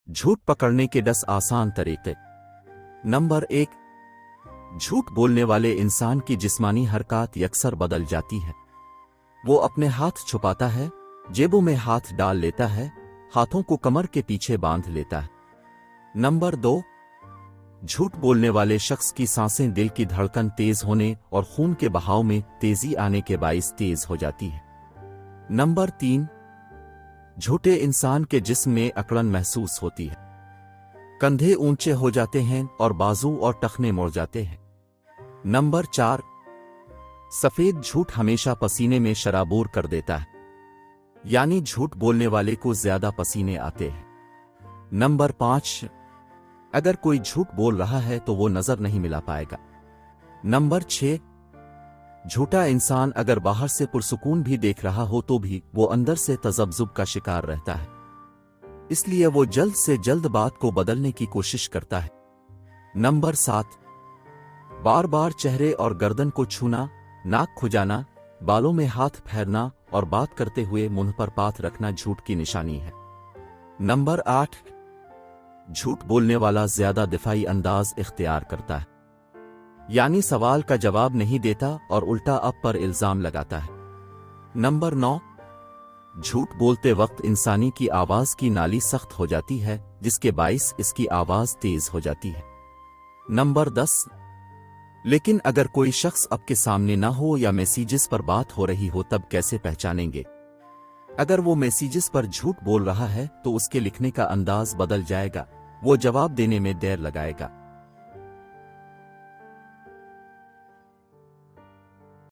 झूठ पकड़ने के 10 आसान तरीके। नंबर 1। झूठ बोलने वाले इंसान की जिस्मानी हरकत यकसर बदल जाती है। वो अपने हाथ छुपाता है, जेबों में हाथ डाल लेता है, हाथों को कमर के पीछे बांध लेता है। नंबर 2। झूठ बोलने वाले शख्स की सांसें दिल की धड़कन तेज होने और खून के बहाव में तेजी आने के बाइस तेज हो जाती है। नंबर 3। झूठे इंसान के जिस्म में अकड़न महसूस होती है, कंधे ऊंचे हो जाते हैं और बाजू और टखने मुड़ जाते हैं। नंबर 4। सफेद झूठ हमेशा पसीने में शराबोर कर देता है, यानी झूठ बोलने वाले को ज्यादा पसीने आते हैं। नंबर 5। अगर कोई झूठ बोल रहा है तो वो नजर नहीं मिला पाएगा। नंबर 6। झूठा इंसान अगर बाहर से पुरसुकून भी देख रहा हो तो भी वो अंदर से तजब्जुब का शिकार रहता है, इसलिए वो जल्द से जल्द बात को बदलने की कोशिश करता है। नंबर 7। बार बार चेहरे और गर्दन को छूना, नाक खुजाना, बालों में हाथ फेरना और बात करते हुए मुंह पर पात रखना झूठ की निशानी है। नंबर 8। झूठ बोलने वाला ज्यादा दिफाई अंदाज इख्तियार करता है, यानी सवाल का जवाब नहीं देता और उल्टा आप पर इल्जाम लगाता है। नंबर 9। झूठ बोलते वक्त इंसानी की आवाज की नाली सख्त हो जाती है, जिसके बाइस इसकी आवाज तेज हो जाती है। नंबर 10। लेकिन अगर कोई शख्स आपके सामने ना हो या मैसेजेस पर बात हो रही हो तब कैसे पहचानेंगे? अगर वो मैसेजेस पर झूठ बोल रहा है तो उसके लिखने का अंदाज बदल जाएगा, वो जवाब देने में देर लगाएगा।